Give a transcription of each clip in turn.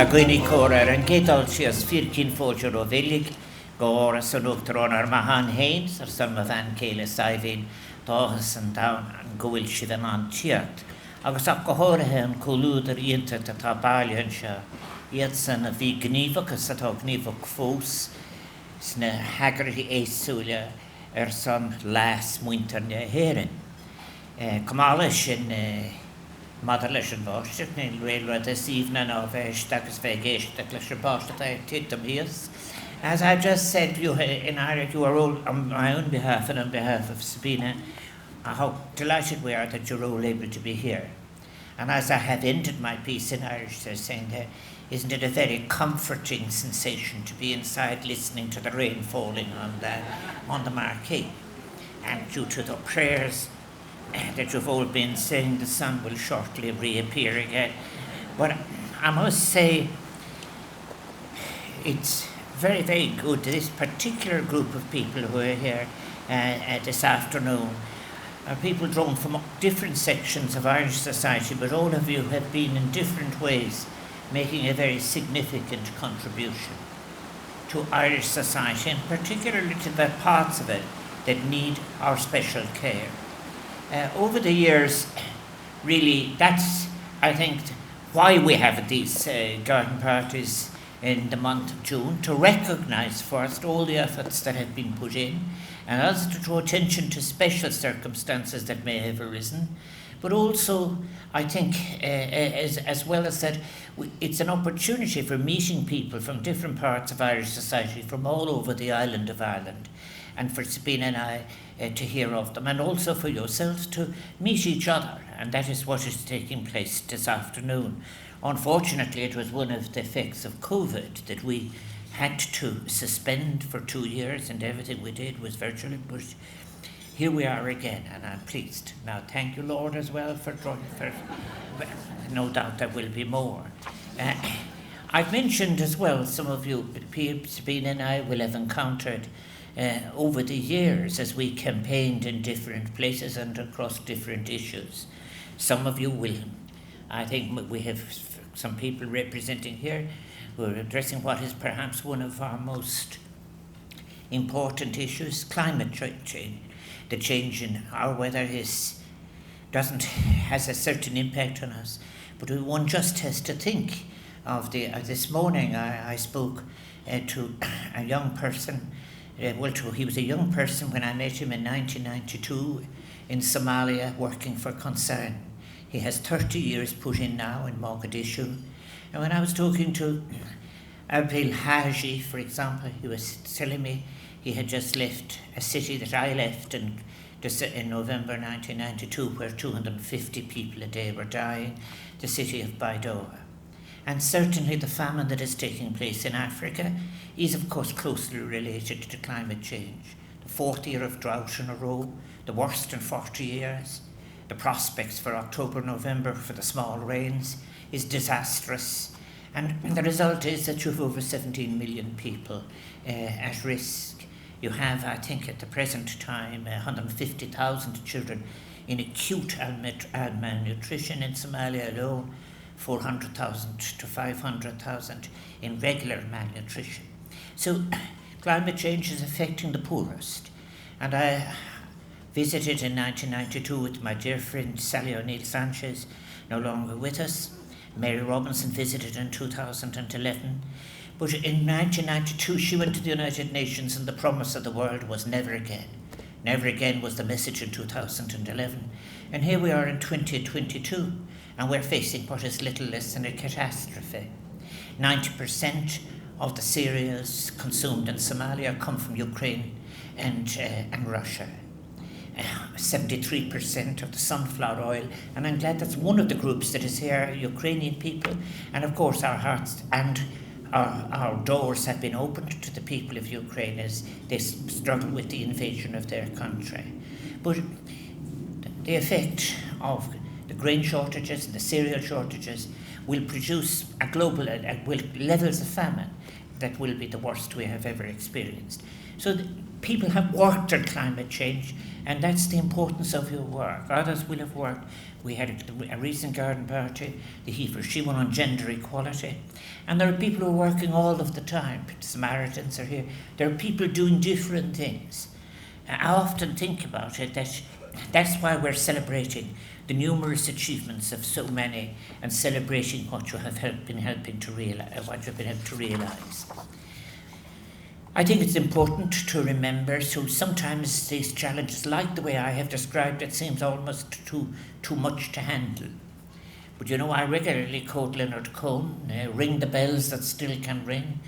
a gwyni córar an gédal sias firkin fóiltear ó bhilig go áras an Uachtaráin ar mahan hains ar san ma bhain céile saibhín dáchas an dawn an gwyl sydd yn an tiart. Agus ag go háirithe an cólúd ar ionta tá bailíonn se iad san a bhí gníomhachas atá gníomhach fós sna hagratí éasúile ar san lás muinter na héireann. Cumála sin madar leis an báisteach na réalrad is íomhna ná bheith agus bheith géisteach leis an báisteach titam híos. As I just said you in Áras, you are all on my own behalf and on behalf of Sabina, how delighted we are that you're all able to be here. And as I have ended my piece in Áras, they're saying that isn't it a very comforting sensation to be inside listening to the rain falling on the marquee? And due to the prayers that you've all been saying, the sun will shortly reappear again. But I must say, it's very, very good, this particular group of people who are here this afternoon are people drawn from different sections of Irish society, but all of you have been in different ways making a very significant contribution to Irish society, and particularly to the parts of it that need our special care. Over the years, really, that's, I think, why we have these garden parties in the month of June, to recognise first all the efforts that have been put in, and also to draw attention to special circumstances that may have arisen, but also, I think, as well as that, it's an opportunity for meeting people from different parts of Irish society, from all over the island of Ireland, and for Sabina and I to hear of them, and also for yourselves to meet each other, and that is what is taking place this afternoon. Unfortunately, it was one of the effects of COVID that we had to suspend for 2 years, and everything we did was virtually, but here we are again, and I'm pleased. Now, thank you, Lord, as well for no doubt there will be more. I've mentioned as well, some of you, Sabina and I, will have encountered over the years as we campaigned in different places and across different issues. Some of you will, I think we have some people representing here who are addressing what is perhaps one of our most important issues, climate change. The change in our weather has a certain impact on us, but one just has to think of this morning I spoke to a young person. He was a young person when I met him in 1992 in Somalia working for Concern. He has 30 years put in now in Mogadishu. And when I was talking to Abdel Haji, for example, he was telling me he had just left a city that I left in November 1992, where 250 people a day were dying, the city of Baidoa. And certainly the famine that is taking place in Africa is, of course, closely related to climate change. The fourth year of drought in a row, the worst in 40 years. The prospects for October, November for the small rains is disastrous. And the result is that you have over 17 million people at risk. You have, I think, at the present time, 150,000 children in acute malnutrition in Somalia alone, 400,000 to 500,000 in regular malnutrition. So climate change is affecting the poorest. And I visited in 1992 with my dear friend Sally O'Neill Sanchez, no longer with us. Mary Robinson visited in 2011. But in 1992 she went to the United Nations, and the promise of the world was never again. Never again was the message in 2011. And here we are in 2022, and we're facing what is little less than a catastrophe. 90% of the cereals consumed in Somalia come from Ukraine and Russia. 73% of the sunflower oil, and I'm glad that's one of the groups that is here, Ukrainian people, and of course our hearts and our doors have been opened to the people of Ukraine as they struggle with the invasion of their country. But the effect of the grain shortages and the cereal shortages will produce levels of famine that will be the worst we have ever experienced. So people have worked on climate change, and that's the importance of your work. Others will have worked. We had a recent garden party, the he-for-she one on gender equality. And there are people who are working all of the time. Samaritans are here. There are people doing different things. I often think about it, that's why we're celebrating the numerous achievements of so many and celebrating what you have been helping to realize. I think it's important to remember, so sometimes these challenges, like the way I have described it, seems almost too much to handle. But I regularly quote Leonard Cohen, ring the bells that still can ring,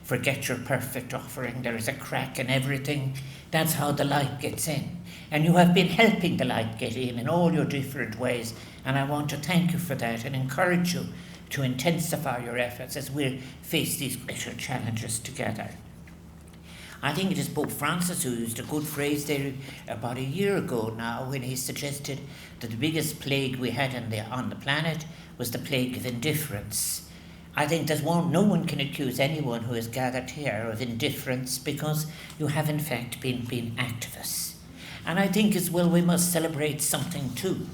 forget your perfect offering, there is a crack in everything, that's how the light gets in. And you have been helping the light get in all your different ways, and I want to thank you for that and encourage you to intensify your efforts as we face these greater challenges together. I think it is Pope Francis who used a good phrase there about a year ago now when he suggested that the biggest plague we had on the planet was the plague of indifference. I think no one can accuse anyone who has gathered here of indifference, because you have in fact been activists. And I think as well we must celebrate something too.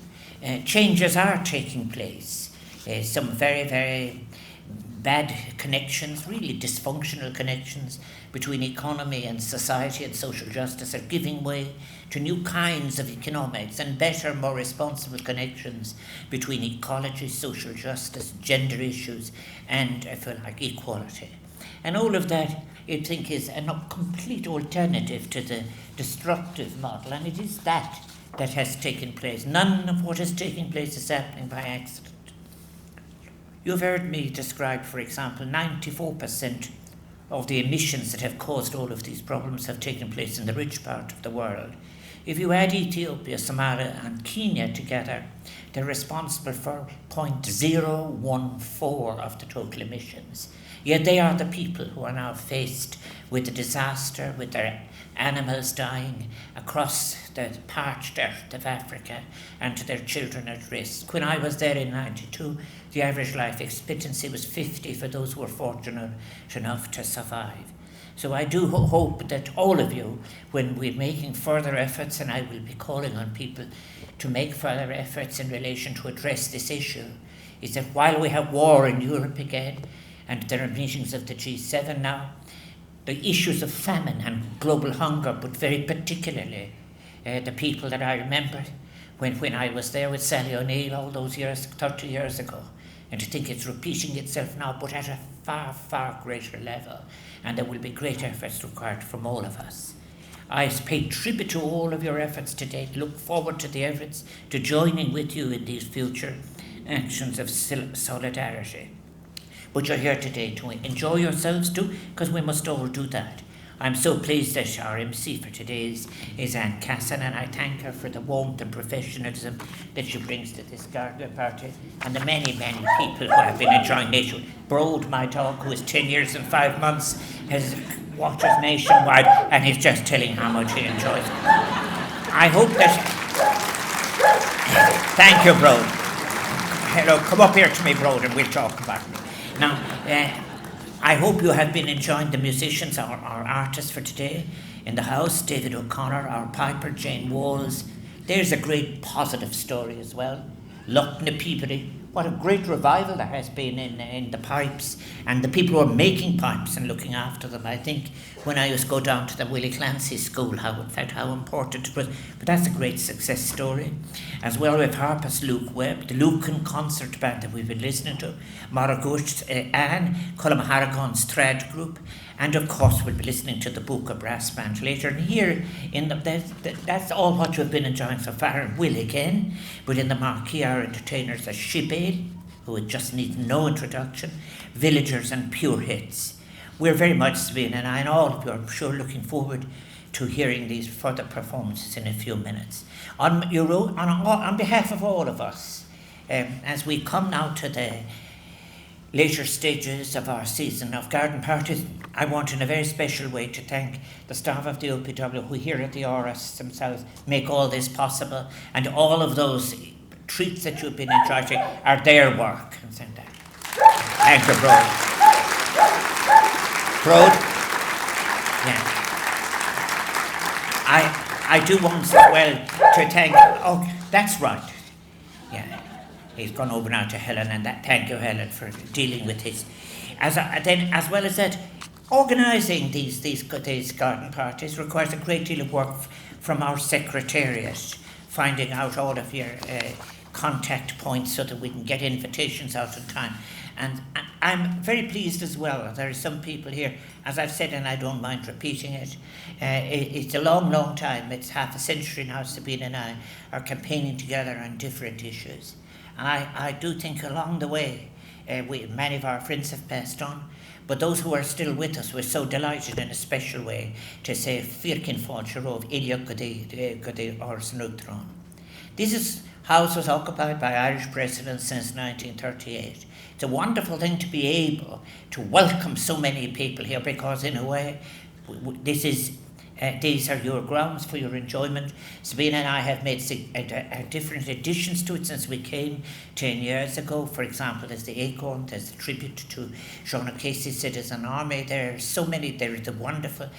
Changes are taking place. Some very, very bad connections, really dysfunctional connections between economy and society and social justice are giving way to new kinds of economics and better, more responsible connections between ecology, social justice, gender issues, and, I feel like, equality. And all of that, I think, is a complete alternative to the destructive model, and it is that has taken place. None of what is taking place is happening by accident. You've heard me describe, for example, 94% of the emissions that have caused all of these problems have taken place in the rich part of the world. If you add Ethiopia, Somalia and Kenya together, they're responsible for 0.014 of the total emissions. Yet they are the people who are now faced with the disaster, with their animals dying across the parched earth of Africa and to their children at risk. When I was there in 92, the average life expectancy was 50 for those who were fortunate enough to survive. So I do hope that all of you, when we're making further efforts, and I will be calling on people to make further efforts in relation to address this issue, is that while we have war in Europe again, and there are meetings of the G7 now, the issues of famine and global hunger, but very particularly the people that I remember when I was there with Sally O'Neill all those years, 30 years ago, and to think it's repeating itself now, but at a far, far greater level, and there will be great efforts required from all of us. I pay tribute to all of your efforts to date, look forward to the efforts, to joining with you in these future actions of solidarity. But you're here today to enjoy yourselves too, because we must all do that. I'm so pleased that our MC for today is Anne Casson, and I thank her for the warmth and professionalism that she brings to this garden party, and the many, many people who have been enjoying nature. Broad, my dog, who is 10 years and 5 months, has watches nationwide, and he's just telling how much he enjoys it. I hope that... Thank you, Broad. Hello, come up here to me, Broad, and we'll talk about it. Now, I hope you have been enjoying the musicians, our artists for today. In the house, David O'Connor, our piper, Jane Walls. There's a great positive story as well. Luckna Peabody. What a great revival there has been in the pipes, and the people who are making pipes and looking after them. I think when I used to go down to the Willie Clancy School, how important it was. But that's a great success story. As well, with Harper's Luke Webb, the Lucan concert band that we've been listening to, Maragush Anne, Cullum Harragon's Trad group, and of course we'll be listening to the Buca Brass Band later. And here, that's all what you've been enjoying so far, and will again. But in the marquee, our entertainers are Shibale, who just needs no introduction, Villagers and Pure Hits. We're very much, Sabina and I, and all of you, I'm sure, looking forward to hearing these further performances in a few minutes. On behalf of all of us, as we come now to the later stages of our season of garden parties, I want in a very special way to thank the staff of the OPW who here at the Áras themselves make all this possible, and all of those treats that you've been enjoying are their work. Thank you, Broad. Broad? Yeah. I do want as well to thank, oh, that's right. Yeah, he's gone over now to Helen, and thank you, Helen, for dealing with his. Then, as well as that, organising these garden parties requires a great deal of work from our secretariat, finding out all of your contact points so that we can get invitations out in time. And I'm very pleased as well. There are some people here, as I've said, and I don't mind repeating it. It's a long, long time. It's half a century now. Sabina and I are campaigning together on different issues. And I do think along the way, many of our friends have passed on. But those who are still with us, we're so delighted in a special way to say Firkin Fáilterov Ilya Gudi Áras an Uachtaráin. This house was occupied by Irish presidents since 1938. It's a wonderful thing to be able to welcome so many people here, because in a way these are your grounds for your enjoyment. Sabina and I have made different additions to it since we came 10 years ago. For example, there's the Acorn, there's the tribute to Sean O'Casey Citizen Army. There are so many. There is the wonderful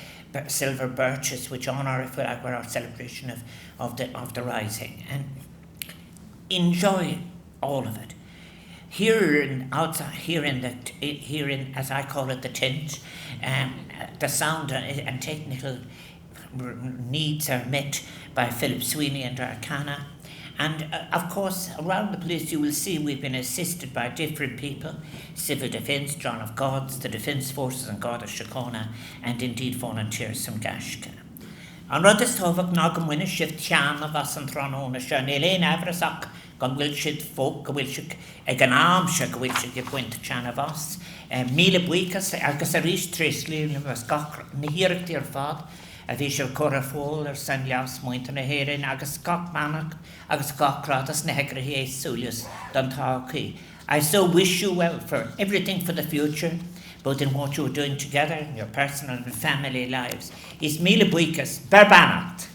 silver birches which honour, if you like, our celebration of the Rising. And enjoy all of it. Here in, as I call it, the tent, the sound and technical needs are met by Philip Sweeney and Arcana. And of course, around the place you will see we've been assisted by different people: Civil Defence, John of Gods, the Defence Forces and God of Shakona, and indeed volunteers from Gashka. An rudis tovak nagam winna shift chana vas an tronona shan Elaine Avrasak gan wilshid folk wilshik eganam shak wilshik yquint chana vas mile buikas agus a rish tresli was gak nihirk dear fad a visual corafol or san lias moint na herin agus gak manak agus gak kratas negra he sulius dan taki. I so wish you well for everything for the future, both in what you're doing together in your personal and family lives. Is mile buikas berbanat.